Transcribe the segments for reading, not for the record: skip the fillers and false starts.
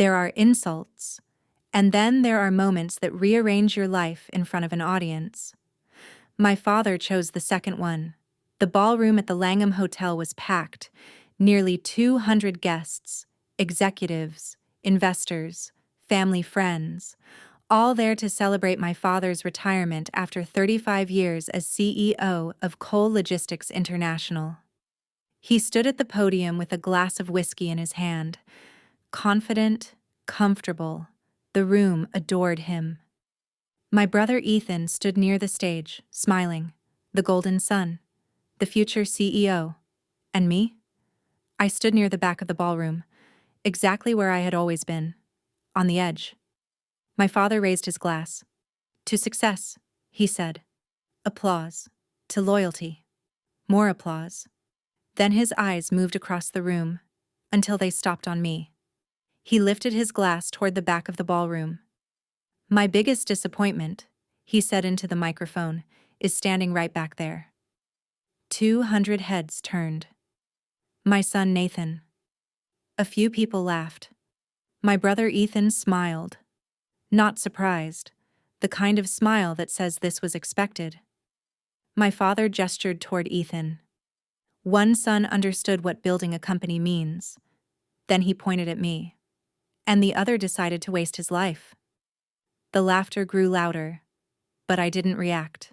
There are insults, and then there are moments that rearrange your life in front of an audience. My father chose the second one. The ballroom at the Langham Hotel was packed, nearly 200 guests, executives, investors, family friends, all there to celebrate my father's retirement after 35 years as CEO of Coal Logistics International. He stood at the podium with a glass of whiskey in his hand, confident, comfortable. The room adored him. My brother Ethan stood near the stage, smiling, the golden son, the future CEO. And me? I stood near the back of the ballroom, exactly where I had always been, on the edge. My father raised his glass. To success, he said. Applause. To loyalty. More applause. Then his eyes moved across the room, until they stopped on me. He lifted his glass toward the back of the ballroom. My biggest disappointment, he said into the microphone, is standing right back there. 200 heads turned. My son Nathan. A few people laughed. My brother Ethan smiled. Not surprised, the kind of smile that says this was expected. My father gestured toward Ethan. One son understood what building a company means. Then he pointed at me. And the other decided to waste his life. The laughter grew louder, but I didn't react.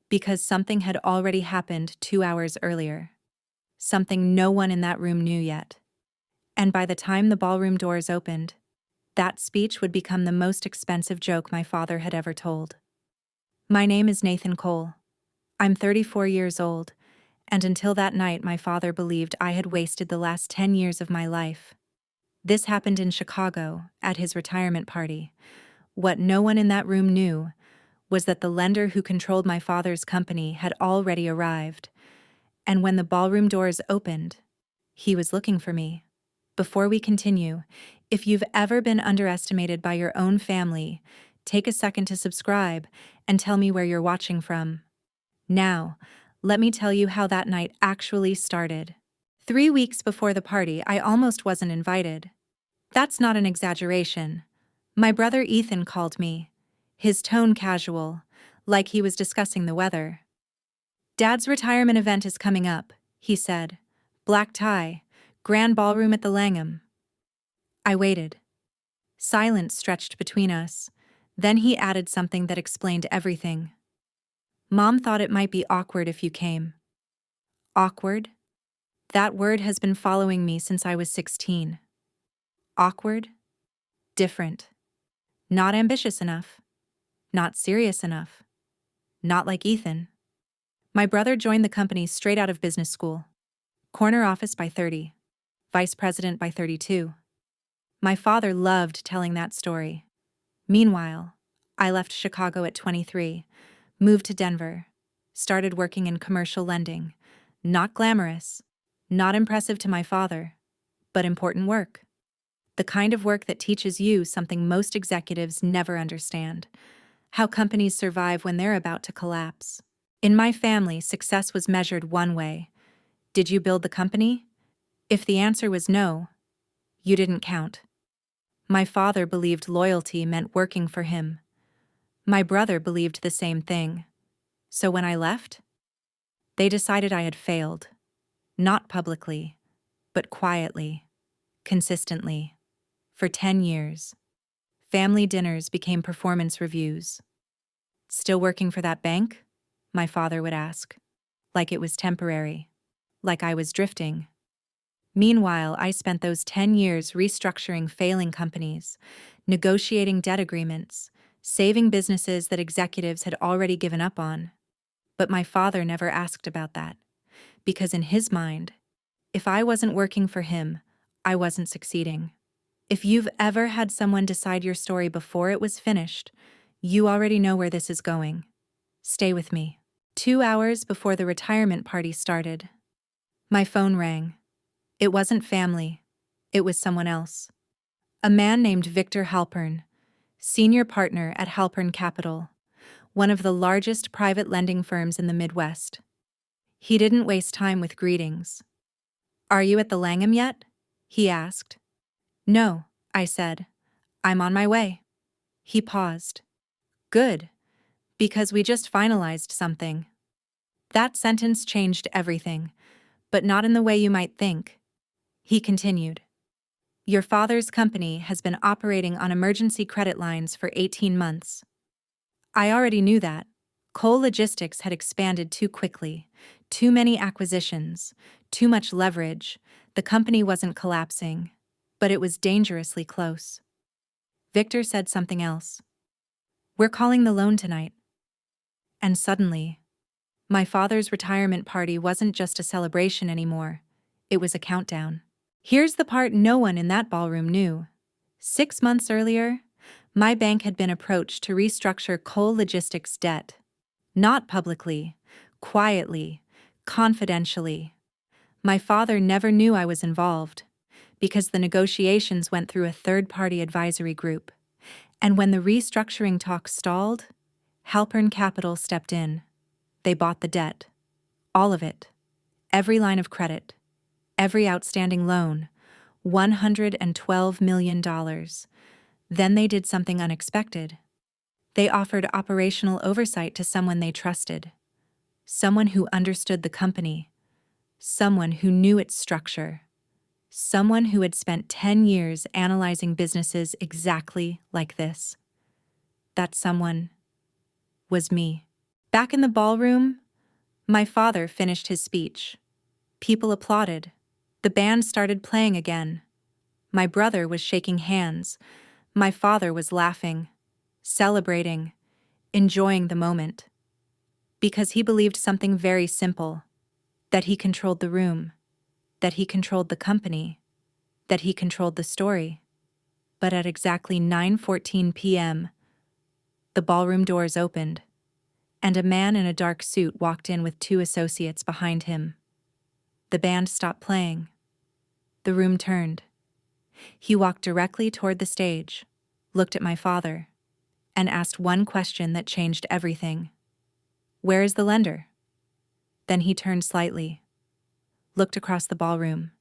Because something had already happened 2 hours earlier. Something no one in that room knew yet. And by the time the ballroom doors opened, that speech would become the most expensive joke my father had ever told. My name is Nathan Cole. I'm 34 years old, and until that night my father believed I had wasted the last 10 years of my life. This happened in Chicago, at his retirement party. What no one in that room knew was that the lender who controlled my father's company had already arrived, and when the ballroom doors opened, he was looking for me. Before we continue, if you've ever been underestimated by your own family, take a second to subscribe and tell me where you're watching from. Now, let me tell you how that night actually started. 3 weeks before the party, I almost wasn't invited. That's not an exaggeration. My brother Ethan called me, his tone casual, like he was discussing the weather. Dad's retirement event is coming up, he said. Black tie, grand ballroom at the Langham. I waited. Silence stretched between us. Then he added something that explained everything. Mom thought it might be awkward if you came. Awkward? That word has been following me since I was 16. Awkward? Different. Not ambitious enough. Not serious enough. Not like Ethan. My brother joined the company straight out of business school. Corner office by 30. Vice president by 32. My father loved telling that story. Meanwhile, I left Chicago at 23, moved to Denver, started working in commercial lending. Not glamorous, not impressive to my father, but important work. The kind of work that teaches you something most executives never understand: how companies survive when they're about to collapse. In my family, success was measured one way. Did you build the company? If the answer was no, you didn't count. My father believed loyalty meant working for him. My brother believed the same thing. So when I left, they decided I had failed. Not publicly, but quietly, consistently. For 10 years. Family dinners became performance reviews. Still working for that bank? My father would ask. Like it was temporary. Like I was drifting. Meanwhile, I spent those 10 years restructuring failing companies, negotiating debt agreements, saving businesses that executives had already given up on. But my father never asked about that, because in his mind, if I wasn't working for him, I wasn't succeeding. If you've ever had someone decide your story before it was finished, you already know where this is going. Stay with me. 2 hours before the retirement party started, my phone rang. It wasn't family. It was someone else. A man named Victor Halpern, senior partner at Halpern Capital, one of the largest private lending firms in the Midwest. He didn't waste time with greetings. "Are you at the Langham yet?" he asked. "No," I said. I'm on my way. He paused. Good, because we just finalized something. That sentence changed everything, but not in the way you might think. He continued. Your father's company has been operating on emergency credit lines for 18 months. I already knew that. Coal logistics had expanded too quickly, too many acquisitions, too much leverage. The company wasn't collapsing, but it was dangerously close. Victor said something else. We're calling the loan tonight. And suddenly, my father's retirement party wasn't just a celebration anymore. It was a countdown. Here's the part no one in that ballroom knew. 6 months earlier, my bank had been approached to restructure coal logistics debt. Not publicly, quietly, confidentially. My father never knew I was involved, because the negotiations went through a third-party advisory group. And when the restructuring talks stalled, Halpern Capital stepped in. They bought the debt. All of it. Every line of credit. Every outstanding loan. $112 million. Then they did something unexpected. They offered operational oversight to someone they trusted. Someone who understood the company. Someone who knew its structure. Someone who had spent 10 years analyzing businesses exactly like this. That someone was me. Back in the ballroom, my father finished his speech. People applauded. The band started playing again. My brother was shaking hands. My father was laughing, celebrating, enjoying the moment. Because he believed something very simple. That he controlled the room. That he controlled the company. That he controlled the story. But at exactly 9:14 p.m., the ballroom doors opened, and a man in a dark suit walked in with 2 associates behind him. The band stopped playing. The room turned. He walked directly toward the stage, looked at my father, and asked one question that changed everything. Where is the lender? Then he turned slightly, looked across the ballroom,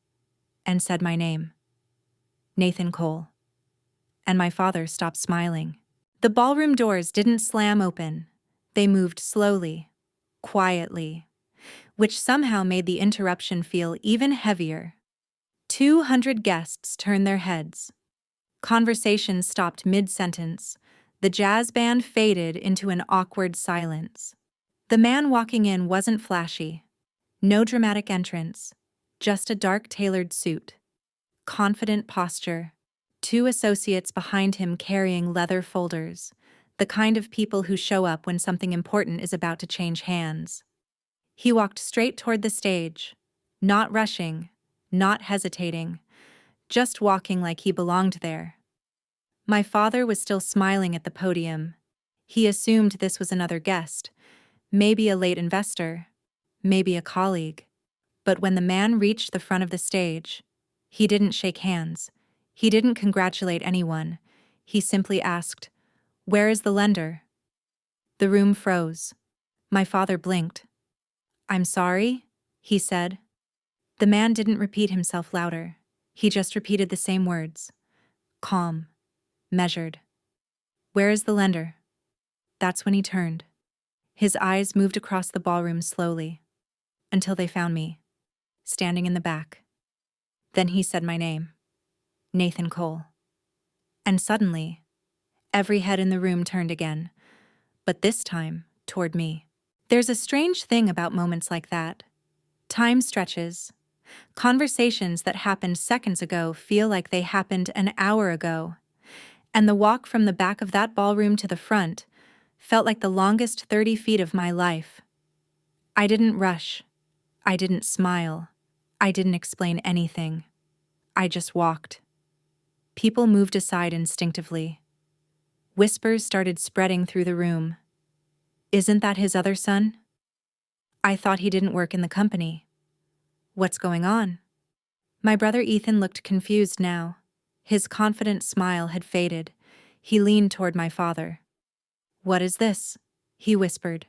and said my name. Nathan Cole. And my father stopped smiling. The ballroom doors didn't slam open. They moved slowly, quietly, which somehow made the interruption feel even heavier. 200 guests turned their heads. Conversation stopped mid-sentence. The jazz band faded into an awkward silence. The man walking in wasn't flashy. No dramatic entrance. Just a dark tailored suit. Confident posture. 2 associates behind him carrying leather folders. The kind of people who show up when something important is about to change hands. He walked straight toward the stage. Not rushing. Not hesitating. Just walking like he belonged there. My father was still smiling at the podium. He assumed this was another guest. Maybe a late investor. Maybe a colleague. But when the man reached the front of the stage, he didn't shake hands. He didn't congratulate anyone. He simply asked, "Where is the lender?" The room froze. My father blinked. "I'm sorry," he said. The man didn't repeat himself louder. He just repeated the same words. Calm. Measured. "Where is the lender?" That's when he turned. His eyes moved across the ballroom slowly, until they found me, standing in the back. Then he said my name. Nathan Cole. And suddenly, every head in the room turned again, but this time toward me. There's a strange thing about moments like that. Time stretches. Conversations that happened seconds ago feel like they happened an hour ago. And the walk from the back of that ballroom to the front felt like the longest 30 feet of my life. I didn't rush. I didn't smile. I didn't explain anything. I just walked. People moved aside instinctively. Whispers started spreading through the room. Isn't that his other son? I thought he didn't work in the company. What's going on? My brother Ethan looked confused now. His confident smile had faded. He leaned toward my father. What is this? He whispered.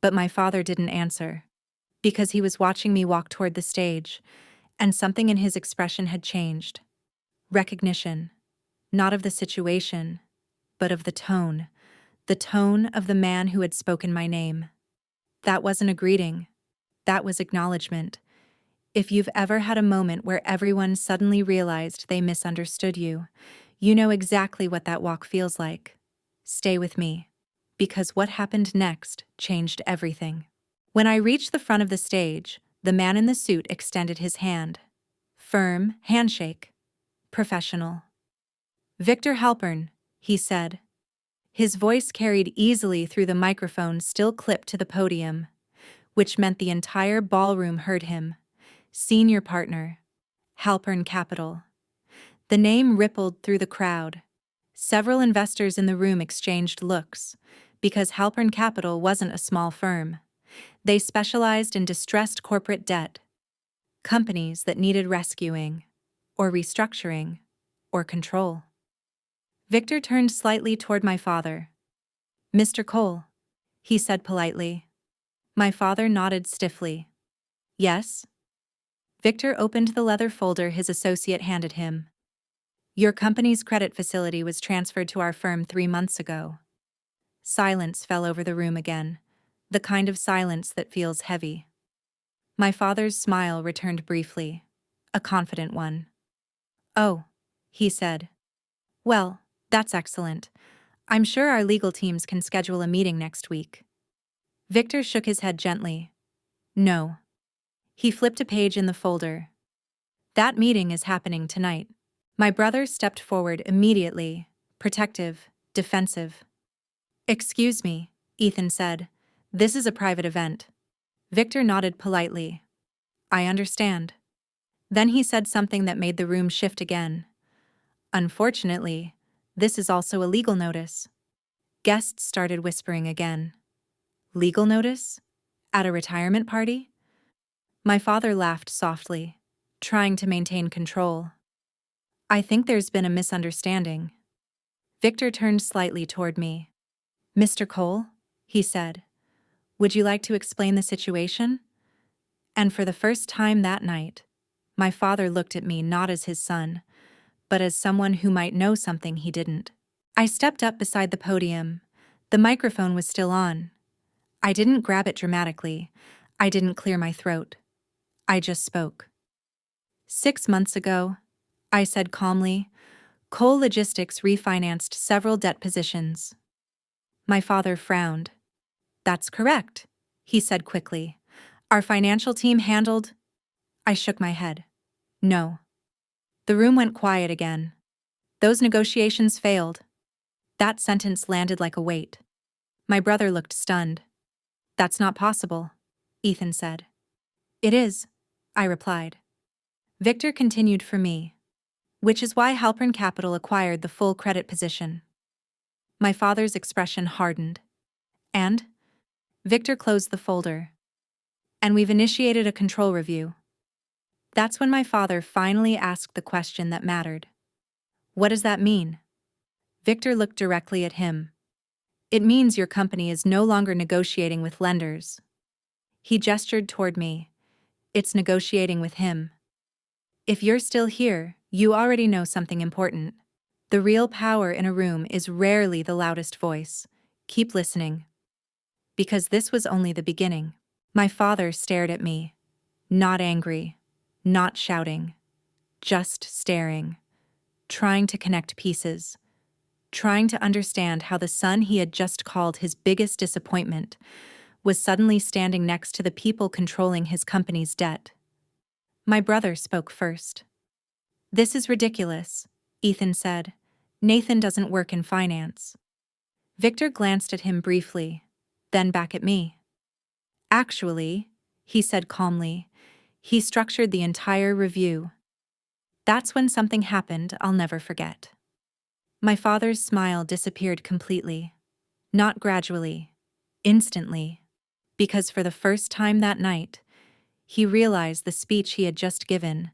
But my father didn't answer, because he was watching me walk toward the stage, and something in his expression had changed. Recognition. not of the situation, but of the tone of the man who had spoken my name. That wasn't a greeting, that was acknowledgement. If you've ever had a moment where everyone suddenly realized they misunderstood you, you know exactly what that walk feels like. Stay with me, because what happened next changed everything. When I reached the front of the stage, the man in the suit extended his hand. Firm handshake. Professional. "Victor Halpern," he said. His voice carried easily through the microphone still clipped to the podium, which meant the entire ballroom heard him. Senior partner. Halpern Capital. The name rippled through the crowd. Several investors in the room exchanged looks, because Halpern Capital wasn't a small firm. They specialized in distressed corporate debt, companies that needed rescuing, or restructuring, or control. Victor turned slightly toward my father. "Mr. Cole," he said politely. My father nodded stiffly. "Yes?" Victor opened the leather folder his associate handed him. "Your company's credit facility was transferred to our firm 3 months ago." Silence fell over the room again, the kind of silence that feels heavy. My father's smile returned briefly, a confident one. "Oh," he said. "Well, that's excellent. I'm sure our legal teams can schedule a meeting next week." Victor shook his head gently. "No." He flipped a page in the folder. "That meeting is happening tonight." My brother stepped forward immediately, protective, defensive. "Excuse me," Ethan said. "This is a private event." Victor nodded politely. "I understand." Then he said something that made the room shift again. "Unfortunately, this is also a legal notice." Guests started whispering again. "Legal notice? At a retirement party?" My father laughed softly, trying to maintain control. "I think there's been a misunderstanding." Victor turned slightly toward me. "Mr. Cole," he said, "would you like to explain the situation?" And for the first time that night, my father looked at me not as his son, but as someone who might know something he didn't. I stepped up beside the podium. The microphone was still on. I didn't grab it dramatically. I didn't clear my throat. I just spoke. "6 months ago," I said calmly, "Cole Logistics refinanced several debt positions." My father frowned. "That's correct," he said quickly. "Our financial team handled—" I shook my head. "No." The room went quiet again. "Those negotiations failed." That sentence landed like a weight. My brother looked stunned. "That's not possible," Ethan said. "It is," I replied. Victor continued for me. "Which is why Halpern Capital acquired the full credit position." My father's expression hardened. "And?" Victor closed the folder. "And we've initiated a control review." That's when my father finally asked the question that mattered. "What does that mean?" Victor looked directly at him. "It means your company is no longer negotiating with lenders." He gestured toward me. "It's negotiating with him." If you're still here, you already know something important. The real power in a room is rarely the loudest voice. Keep listening. Because this was only the beginning. My father stared at me. Not angry. Not shouting. Just staring. Trying to connect pieces. Trying to understand how the son he had just called his biggest disappointment was suddenly standing next to the people controlling his company's debt. My brother spoke first. "This is ridiculous," Ethan said. "Nathan doesn't work in finance." Victor glanced at him briefly, then back at me. "Actually," he said calmly, "he structured the entire review." That's when something happened I'll never forget. My father's smile disappeared completely. Not gradually. Instantly. Because for the first time that night, he realized the speech he had just given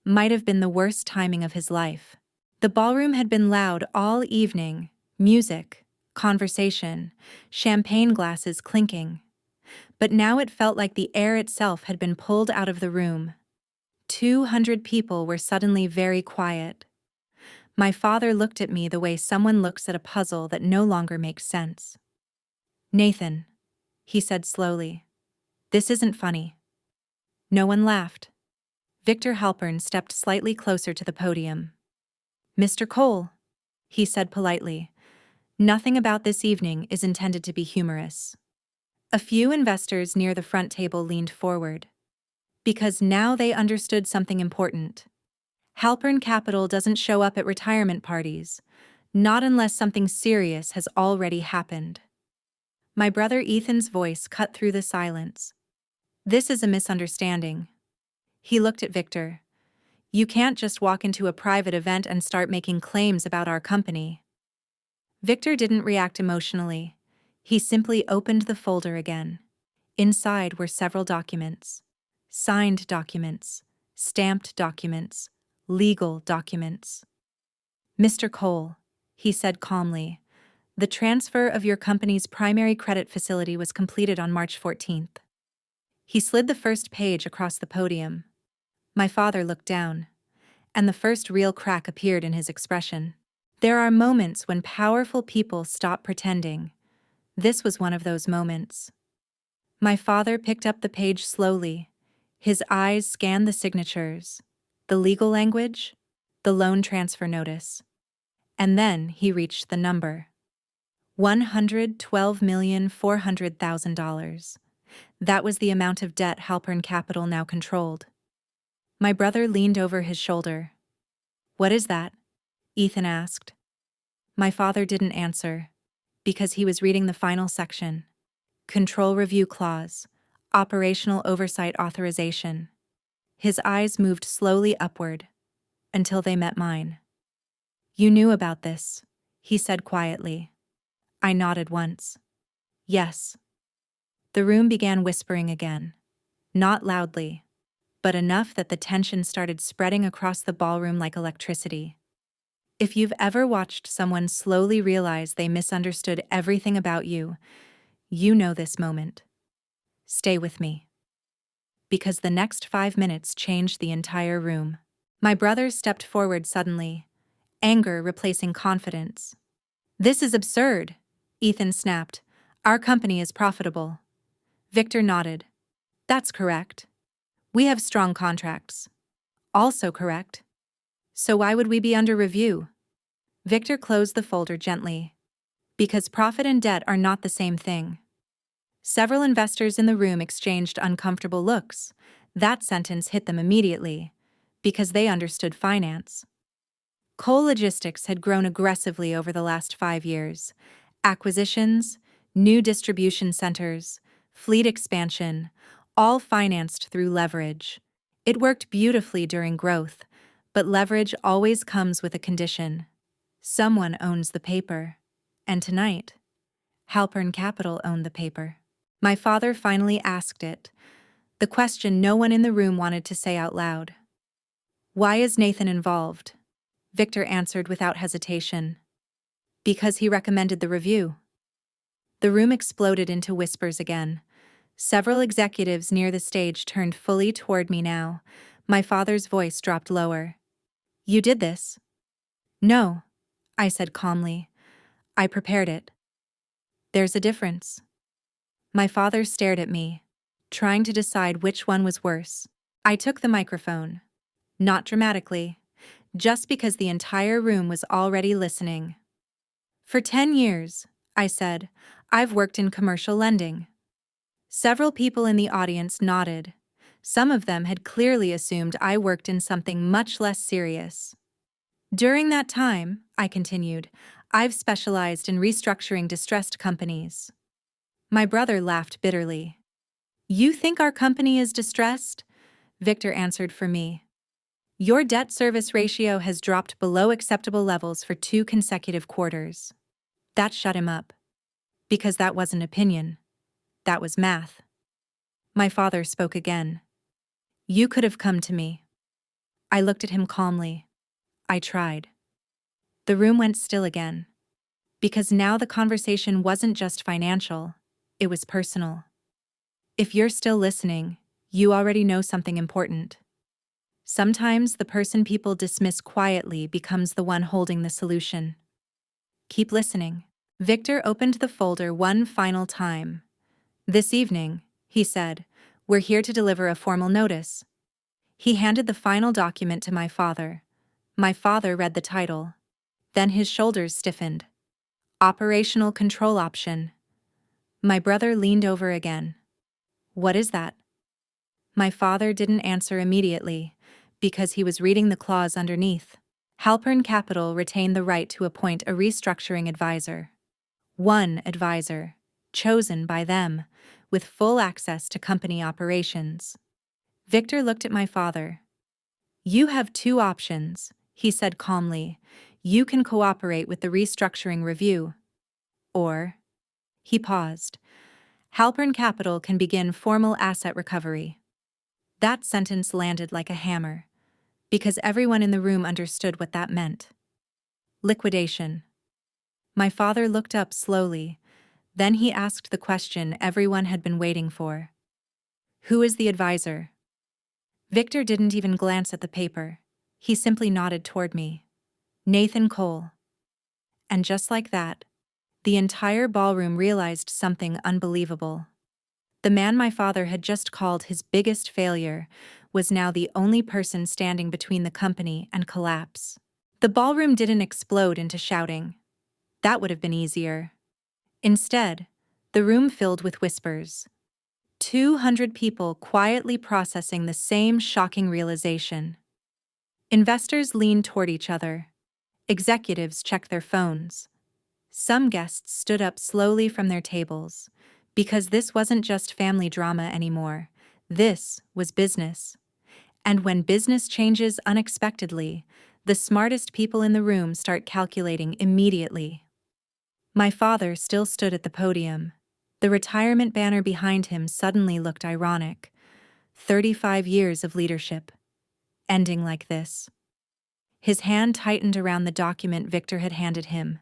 might have been the worst timing of his life. The ballroom had been loud all evening, music, conversation, champagne glasses clinking. But now it felt like the air itself had been pulled out of the room. 200 people were suddenly very quiet. My father looked at me the way someone looks at a puzzle that no longer makes sense. "Nathan," he said slowly, "this isn't funny." No one laughed. Victor Halpern stepped slightly closer to the podium. "Mr. Cole," he said politely, "nothing about this evening is intended to be humorous." A few investors near the front table leaned forward. Because now they understood something important. Halpern Capital doesn't show up at retirement parties, not unless something serious has already happened. My brother Ethan's voice cut through the silence. "This is a misunderstanding." He looked at Victor. "You can't just walk into a private event and start making claims about our company." Victor didn't react emotionally. He simply opened the folder again. Inside were several documents. Signed documents, stamped documents, legal documents. "Mr. Cole," he said calmly, "the transfer of your company's primary credit facility was completed on March 14th. He slid the first page across the podium. My father looked down, and the first real crack appeared in his expression. There are moments when powerful people stop pretending. This was one of those moments. My father picked up the page slowly. His eyes scanned the signatures, the legal language, the loan transfer notice. And then he reached the number. $112,400,000. That was the amount of debt Halpern Capital now controlled. My brother leaned over his shoulder. "What is that?" Ethan asked. My father didn't answer, because he was reading the final section. Control Review Clause, Operational Oversight Authorization. His eyes moved slowly upward, until they met mine. "You knew about this," he said quietly. I nodded once. "Yes." The room began whispering again. Not loudly, but enough that the tension started spreading across the ballroom like electricity. If you've ever watched someone slowly realize they misunderstood everything about you, you know this moment. Stay with me. Because the next 5 minutes changed the entire room. My brother stepped forward suddenly, anger replacing confidence. "This is absurd," Ethan snapped. "Our company is profitable." Victor nodded. "That's correct. We have strong contracts." "Also correct. So why would we be under review?" Victor closed the folder gently. "Because profit and debt are not the same thing." Several investors in the room exchanged uncomfortable looks. That sentence hit them immediately, because they understood finance. Coal logistics had grown aggressively over the last 5 years. Acquisitions, new distribution centers, fleet expansion, all financed through leverage. It worked beautifully during growth, but leverage always comes with a condition. Someone owns the paper. And tonight, Halpern Capital owned the paper. My father finally asked it, the question no one in the room wanted to say out loud. "Why is Nathan involved?" Victor answered without hesitation. "Because he recommended the review." The room exploded into whispers again. Several executives near the stage turned fully toward me now. My father's voice dropped lower. "You did this?" "No," I said calmly. "I prepared it." "There's a difference." My father stared at me, trying to decide which one was worse. I took the microphone. Not dramatically, just because the entire room was already listening. "For 10 years, I said, I've worked in commercial lending." Several people in the audience nodded. Some of them had clearly assumed I worked in something much less serious. "During that time," I continued, "I've specialized in restructuring distressed companies." My brother laughed bitterly. "You think our company is distressed?" Victor answered for me. "Your debt service ratio has dropped below acceptable levels for 2 consecutive quarters." That shut him up. Because that wasn't opinion. That was math. My father spoke again. "You could have come to me." I looked at him calmly. I tried. The room went still again. Because now the conversation wasn't just financial, it was personal. If you're still listening, you already know something important. Sometimes the person people dismiss quietly becomes the one holding the solution. Keep listening. Victor opened the folder one final time. This evening, he said, we're here to deliver a formal notice. He handed the final document to my father. My father read the title. Then his shoulders stiffened. Operational control option. My brother leaned over again. What is that? My father didn't answer immediately, because he was reading the clause underneath. Halpern Capital retained the right to appoint a restructuring advisor. One advisor, chosen by them, with full access to company operations. Victor looked at my father. You have two options, he said calmly. You can cooperate with the restructuring review. Or, he paused. Halpern Capital can begin formal asset recovery. That sentence landed like a hammer, because everyone in the room understood what that meant. Liquidation. My father looked up slowly, then he asked the question everyone had been waiting for. Who is the advisor? Victor didn't even glance at the paper. He simply nodded toward me. Nathan Cole. And just like that, the entire ballroom realized something unbelievable. The man my father had just called his biggest failure was now the only person standing between the company and collapse. The ballroom didn't explode into shouting. That would have been easier. Instead, the room filled with whispers. 200 people quietly processing the same shocking realization. Investors leaned toward each other. Executives checked their phones. Some guests stood up slowly from their tables, because this wasn't just family drama anymore. This was business. And when business changes unexpectedly, the smartest people in the room start calculating immediately. My father still stood at the podium. The retirement banner behind him suddenly looked ironic. 35 years of leadership. Ending like this. His hand tightened around the document Victor had handed him.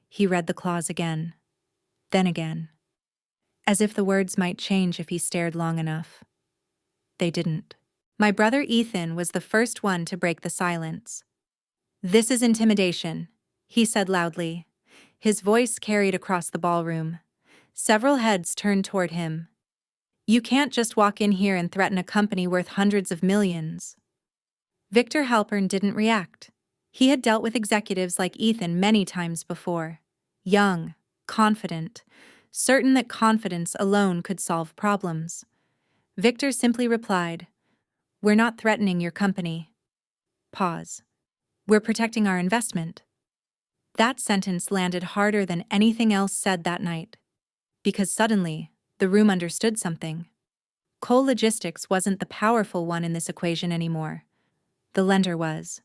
He read the clause again. Then again. As if the words might change if he stared long enough. They didn't. My brother Ethan was the first one to break the silence. This is intimidation, he said loudly. His voice carried across the ballroom. Several heads turned toward him. You can't just walk in here and threaten a company worth hundreds of millions. Victor Halpern didn't react. He had dealt with executives like Ethan many times before. Young, confident, certain that confidence alone could solve problems. Victor simply replied, We're not threatening your company. Pause. We're protecting our investment. That sentence landed harder than anything else said that night. Because suddenly, the room understood something. Cole Logistics wasn't the powerful one in this equation anymore. The lender was.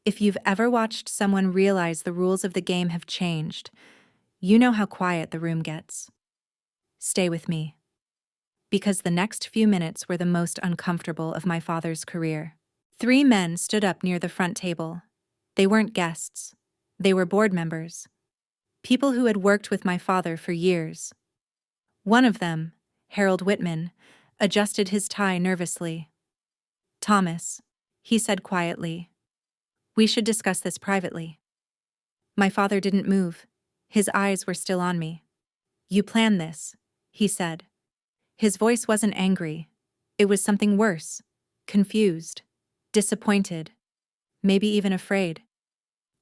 If you've ever watched someone realize the rules of the game have changed, you know how quiet the room gets. Stay with me. Because the next few minutes were the most uncomfortable of my father's career. 3 men stood up near the front table. They weren't guests. They were board members. People who had worked with my father for years. One of them, Harold Whitman, adjusted his tie nervously. Thomas, he said quietly. We should discuss this privately. My father didn't move. His eyes were still on me. You planned this, he said. His voice wasn't angry. It was something worse. Confused. Disappointed. Maybe even afraid.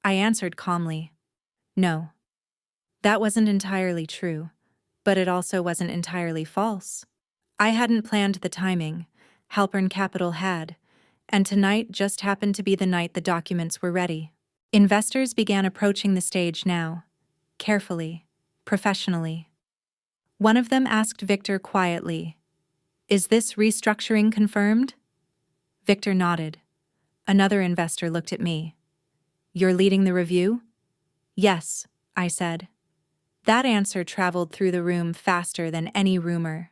I answered calmly. No. That wasn't entirely true, but it also wasn't entirely false. I hadn't planned the timing. Halpern Capital had. And tonight just happened to be the night the documents were ready. Investors began approaching the stage now. Carefully. Professionally. One of them asked Victor quietly, Is this restructuring confirmed? Victor nodded. Another investor looked at me. You're leading the review? Yes, I said. That answer traveled through the room faster than any rumor.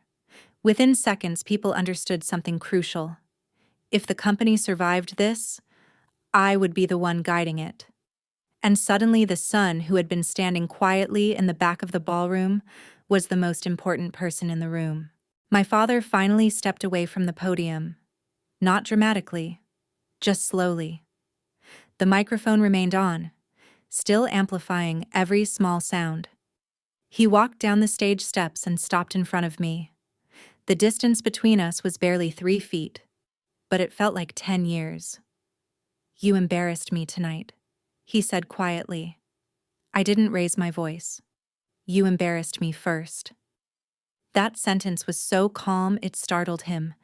Within seconds, people understood something crucial. If the company survived this, I would be the one guiding it. And suddenly the son who had been standing quietly in the back of the ballroom was the most important person in the room. My father finally stepped away from the podium. Not dramatically, just slowly. The microphone remained on, still amplifying every small sound. He walked down the stage steps and stopped in front of me. The distance between us was barely 3 feet, but it felt like 10 years. "You embarrassed me tonight," he said quietly. I didn't raise my voice. "You embarrassed me first." That sentence was so calm it startled him,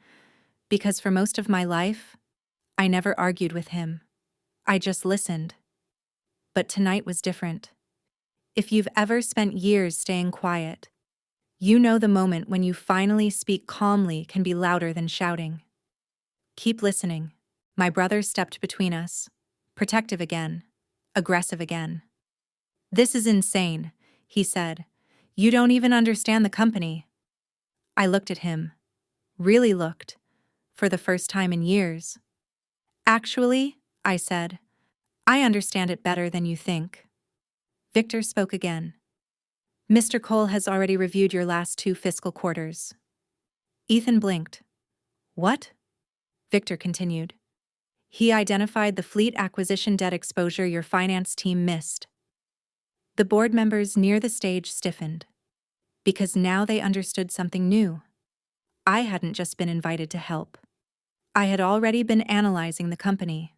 because for most of my life, I never argued with him. I just listened. But tonight was different. If you've ever spent years staying quiet, you know the moment when you finally speak calmly can be louder than shouting. "Keep listening." My brother stepped between us, protective again, aggressive again. "This is insane," he said. "You don't even understand the company." I looked at him, really looked, for the first time in years. "Actually," I said, "I understand it better than you think." Victor spoke again. "Mr. Cole has already reviewed your last 2 fiscal quarters." Ethan blinked. "What?" Victor continued. "He identified the fleet acquisition debt exposure your finance team missed." The board members near the stage stiffened, because now they understood something new. I hadn't just been invited to help. I had already been analyzing the company.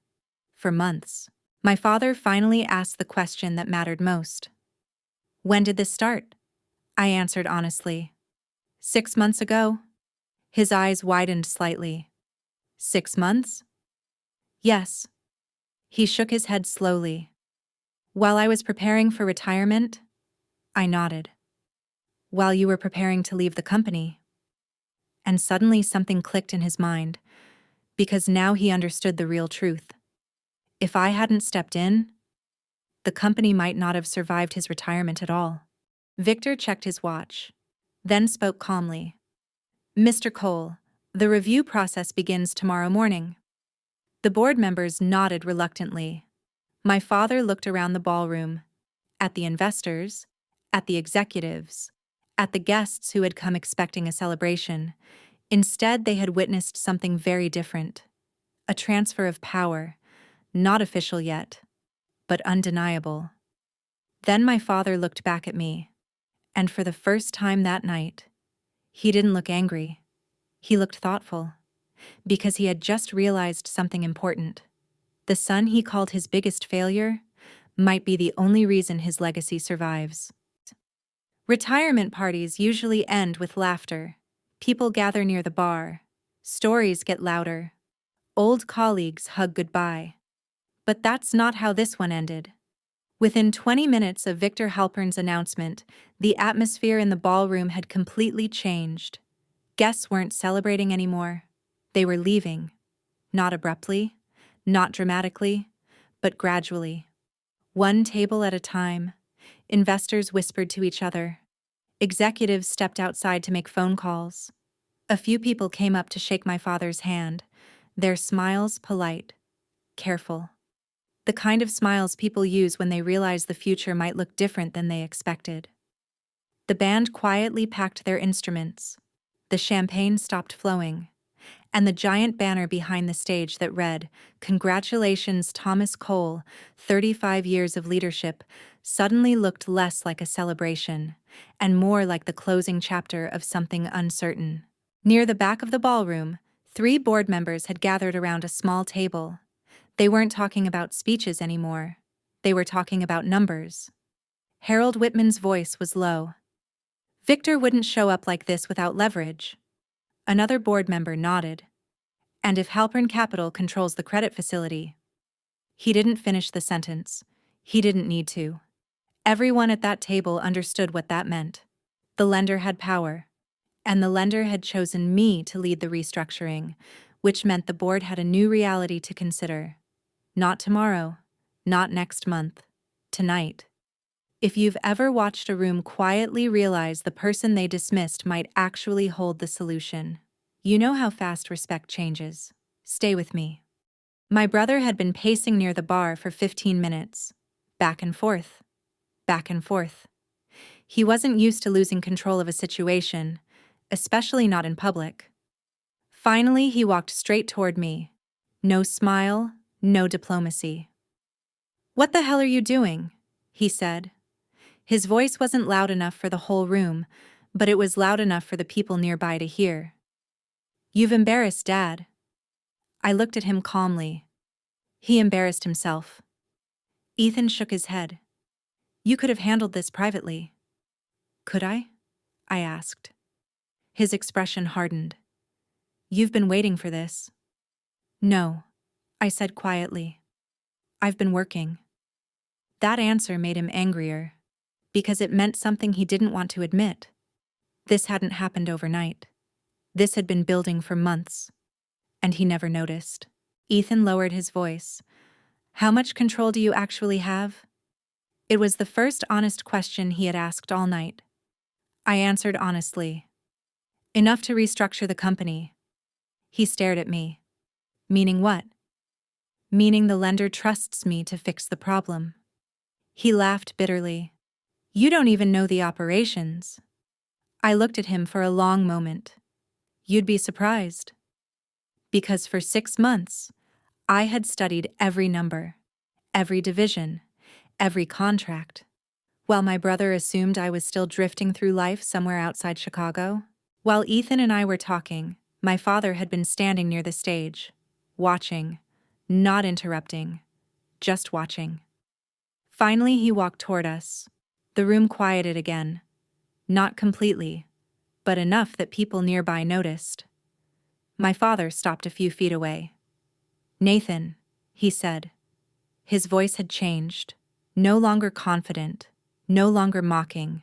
For months. My father finally asked the question that mattered most. "When did this start?" I answered honestly. 6 months ago." His eyes widened slightly. 6 months? "Yes." He shook his head slowly. "While I was preparing for retirement?" I nodded. "While you were preparing to leave the company?" And suddenly something clicked in his mind, because now he understood the real truth. If I hadn't stepped in, the company might not have survived his retirement at all. Victor checked his watch, then spoke calmly. "Mr. Cole, the review process begins tomorrow morning." The board members nodded reluctantly. My father looked around the ballroom, at the investors, at the executives, at the guests who had come expecting a celebration. Instead, they had witnessed something very different. A transfer of power, not official yet, but undeniable. Then my father looked back at me, and for the first time that night, he didn't look angry. He looked thoughtful, because he had just realized something important. The son he called his biggest failure might be the only reason his legacy survives. Retirement parties usually end with laughter. People gather near the bar. Stories get louder. Old colleagues hug goodbye. But that's not how this one ended. Within 20 minutes of Victor Halpern's announcement, the atmosphere in the ballroom had completely changed. Guests weren't celebrating anymore. They were leaving. Not abruptly, not dramatically, but gradually. One table at a time, investors whispered to each other. Executives stepped outside to make phone calls. A few people came up to shake my father's hand, their smiles polite, careful. The kind of smiles people use when they realize the future might look different than they expected. The band quietly packed their instruments. The champagne stopped flowing, and the giant banner behind the stage that read, "Congratulations, Thomas Cole, 35 years of leadership," suddenly looked less like a celebration, and more like the closing chapter of something uncertain. Near the back of the ballroom, 3 board members had gathered around a small table. They weren't talking about speeches anymore. They were talking about numbers. Harold Whitman's voice was low. "Victor wouldn't show up like this without leverage." Another board member nodded. "And if Halpern Capital controls the credit facility." He didn't finish the sentence. He didn't need to. Everyone at that table understood what that meant. The lender had power, and the lender had chosen me to lead the restructuring, which meant the board had a new reality to consider. Not tomorrow, not next month, tonight. If you've ever watched a room quietly realize the person they dismissed might actually hold the solution, you know how fast respect changes. Stay with me. My brother had been pacing near the bar for 15 minutes. Back and forth. Back and forth. He wasn't used to losing control of a situation, especially not in public. Finally, he walked straight toward me. No smile, no diplomacy. "What the hell are you doing?" he said. His voice wasn't loud enough for the whole room, but it was loud enough for the people nearby to hear. "You've embarrassed Dad." I looked at him calmly. He embarrassed himself. Ethan shook his head. "You could have handled this privately." "Could I?" I asked. His expression hardened. "You've been waiting for this." "No," I said quietly. "I've been working." That answer made him angrier, because it meant something he didn't want to admit. This hadn't happened overnight. This had been building for months, and he never noticed. Ethan lowered his voice. "How much control do you actually have?" It was the first honest question he had asked all night. I answered honestly. "Enough to restructure the company." He stared at me. "Meaning what?" "Meaning the lender trusts me to fix the problem." He laughed bitterly. "You don't even know the operations." I looked at him for a long moment. "You'd be surprised." Because for 6 months, I had studied every number, every division, every contract, while my brother assumed I was still drifting through life somewhere outside Chicago. While Ethan and I were talking, my father had been standing near the stage, watching, not interrupting, just watching. Finally, he walked toward us. The room quieted again. Not completely, but enough that people nearby noticed. My father stopped a few feet away. "Nathan," he said. His voice had changed. No longer confident, no longer mocking,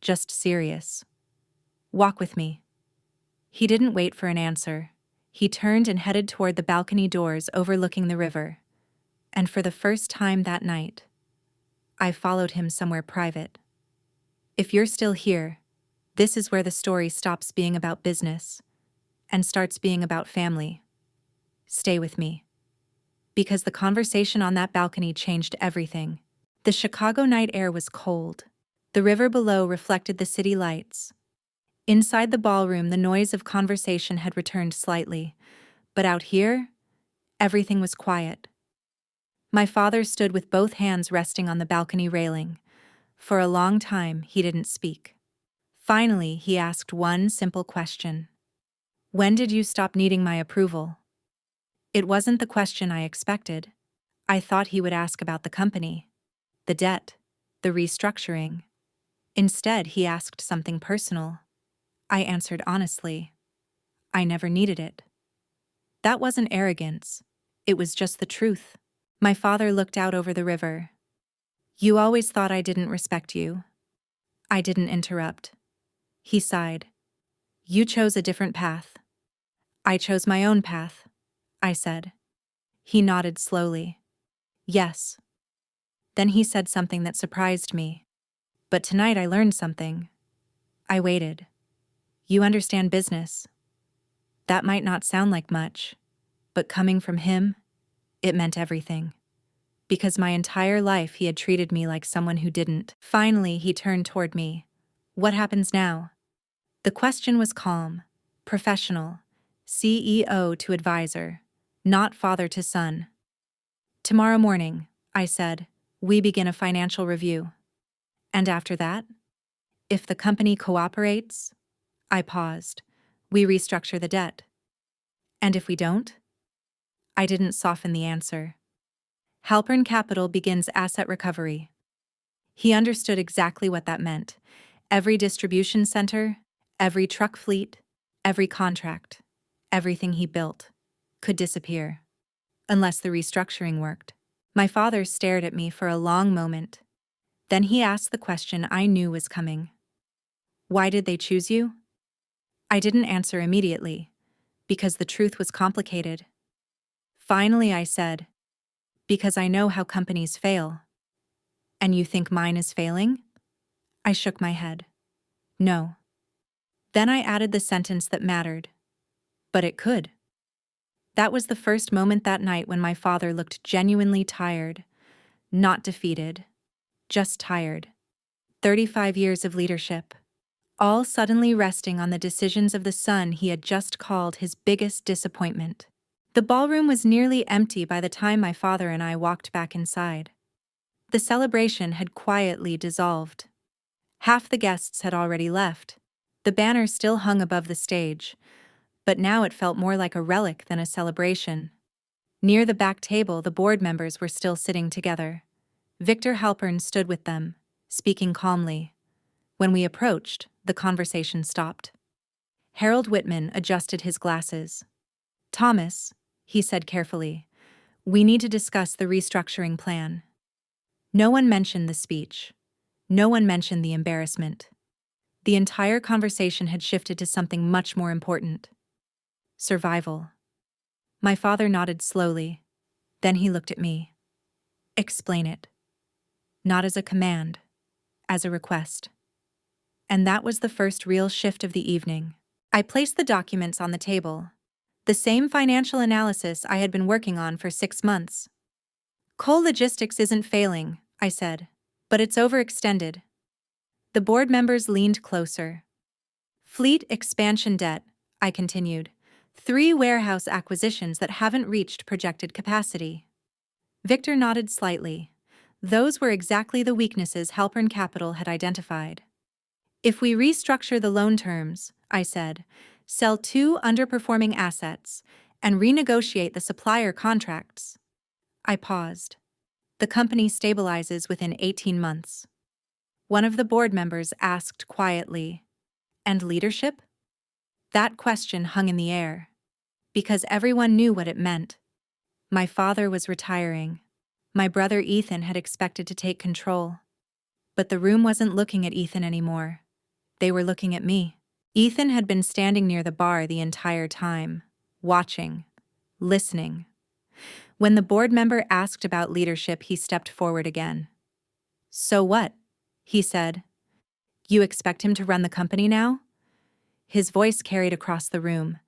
just serious. "Walk with me." He didn't wait for an answer. He turned and headed toward the balcony doors overlooking the river. And for the first time that night, I followed him somewhere private. If you're still here, this is where the story stops being about business and starts being about family. Stay with me. Because the conversation on that balcony changed everything. The Chicago night air was cold. The river below reflected the city lights. Inside the ballroom, the noise of conversation had returned slightly, but out here, everything was quiet. My father stood with both hands resting on the balcony railing. For a long time, he didn't speak. Finally, he asked one simple question. "When did you stop needing my approval?" It wasn't the question I expected. I thought he would ask about the company, the debt, the restructuring. Instead, he asked something personal. I answered honestly. I never needed it. That wasn't arrogance. It was just the truth. My father looked out over the river. "You always thought I didn't respect you." I didn't interrupt. He sighed. "You chose a different path." "I chose my own path," I said. He nodded slowly. "Yes." Then he said something that surprised me. "But tonight I learned something." I waited. "You understand business." That might not sound like much, but coming from him, it meant everything. Because my entire life he had treated me like someone who didn't. Finally, he turned toward me. "What happens now?" The question was calm, professional, CEO to advisor, not father to son. "Tomorrow morning," I said, "we begin a financial review." "And after that?" "If the company cooperates," I paused, "we restructure the debt." "And if we don't?" I didn't soften the answer. "Halpern Capital begins asset recovery." He understood exactly what that meant. Every distribution center, every truck fleet, every contract, everything he built, could disappear. Unless the restructuring worked. My father stared at me for a long moment. Then he asked the question I knew was coming. "Why did they choose you?" I didn't answer immediately, because the truth was complicated. Finally, I said, "Because I know how companies fail." "And you think mine is failing?" I shook my head. "No." Then I added the sentence that mattered. "But it could." That was the first moment that night when my father looked genuinely tired, not defeated, just tired. 35 years of leadership, all suddenly resting on the decisions of the son he had just called his biggest disappointment. The ballroom was nearly empty by the time my father and I walked back inside. The celebration had quietly dissolved. Half the guests had already left. The banner still hung above the stage, but now it felt more like a relic than a celebration. Near the back table, the board members were still sitting together. Victor Halpern stood with them, speaking calmly. When we approached, the conversation stopped. Harold Whitman adjusted his glasses. "Thomas," he said carefully, "we need to discuss the restructuring plan." No one mentioned the speech. No one mentioned the embarrassment. The entire conversation had shifted to something much more important. Survival. My father nodded slowly. Then he looked at me. "Explain it." Not as a command, as a request. And that was the first real shift of the evening. I placed the documents on the table. The same financial analysis I had been working on for 6 months. "Coal logistics isn't failing," I said, "but it's overextended." The board members leaned closer. "Fleet expansion debt," I continued. 3 warehouse acquisitions that haven't reached projected capacity. Victor nodded slightly. Those were exactly the weaknesses Halpern Capital had identified. "If we restructure the loan terms," I said, "sell 2 underperforming assets, and renegotiate the supplier contracts." I paused. "The company stabilizes within 18 months. One of the board members asked quietly, "And leadership?" That question hung in the air, because everyone knew what it meant. My father was retiring. My brother Ethan had expected to take control. But the room wasn't looking at Ethan anymore. They were looking at me. Ethan had been standing near the bar the entire time, watching, listening. When the board member asked about leadership, he stepped forward again. "So what?" he said. "You expect him to run the company now?" His voice carried across the room.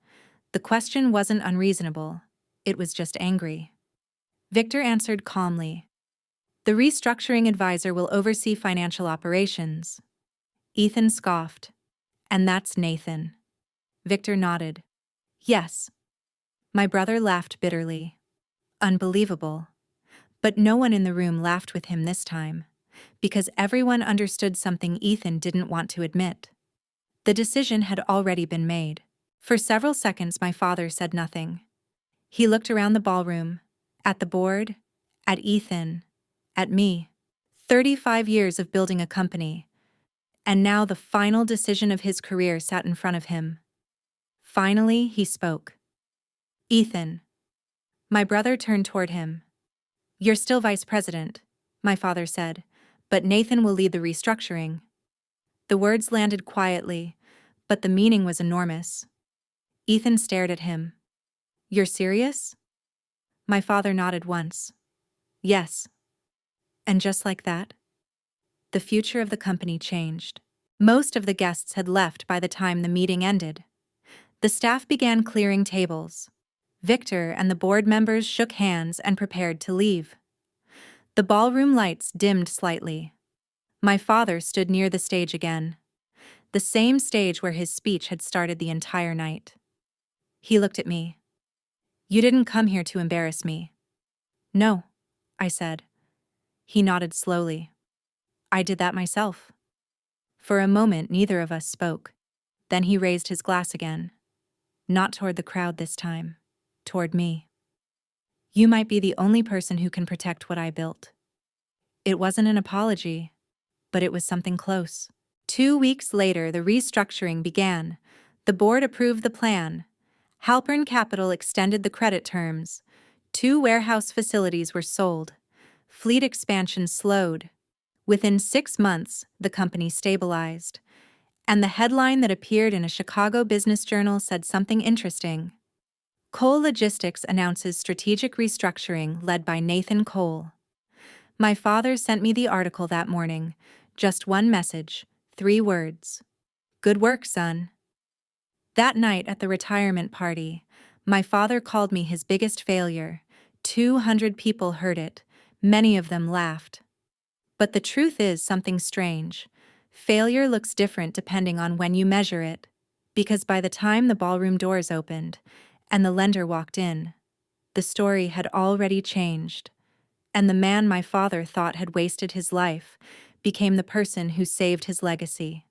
The question wasn't unreasonable. It was just angry. Victor answered calmly. "The restructuring advisor will oversee financial operations." Ethan scoffed. "And that's Nathan." Victor nodded. "Yes." My brother laughed bitterly. Unbelievable. But no one in the room laughed with him this time, because everyone understood something Ethan didn't want to admit. The decision had already been made. For several seconds, my father said nothing. He looked around the ballroom, at the board, at Ethan, at me. 35 years of building a company, and now the final decision of his career sat in front of him. Finally, he spoke. "Ethan." My brother turned toward him. "You're still vice president," my father said, "but Nathan will lead the restructuring." The words landed quietly, but the meaning was enormous. Ethan stared at him. "You're serious?" My father nodded once. "Yes." And just like that, the future of the company changed. Most of the guests had left by the time the meeting ended. The staff began clearing tables. Victor and the board members shook hands and prepared to leave. The ballroom lights dimmed slightly. My father stood near the stage again, the same stage where his speech had started the entire night. He looked at me. "You didn't come here to embarrass me." "No," I said. He nodded slowly. "I did that myself." For a moment, neither of us spoke. Then he raised his glass again. Not toward the crowd this time, toward me. "You might be the only person who can protect what I built." It wasn't an apology, but it was something close. 2 weeks later, the restructuring began. The board approved the plan. Halpern Capital extended the credit terms. 2 warehouse facilities were sold. Fleet expansion slowed. Within 6 months, the company stabilized. And the headline that appeared in a Chicago business journal said something interesting. "Coal Logistics announces strategic restructuring led by Nathan Cole." My father sent me the article that morning. Just one message, 3 words. "Good work, son." That night at the retirement party, my father called me his biggest failure. 200 people heard it. Many of them laughed. But the truth is something strange. Failure looks different depending on when you measure it, because by the time the ballroom doors opened and the lender walked in, The story had already changed, and the man my father thought had wasted his life became the person who saved his legacy.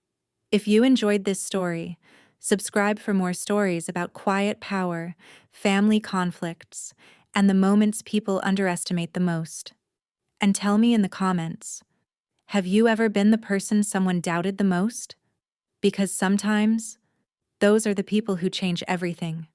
If you enjoyed this story, subscribe for more stories about quiet power, family conflicts, and the moments people underestimate the most. And tell me in the comments, have you ever been the person someone doubted the most? Because sometimes, those are the people who change everything.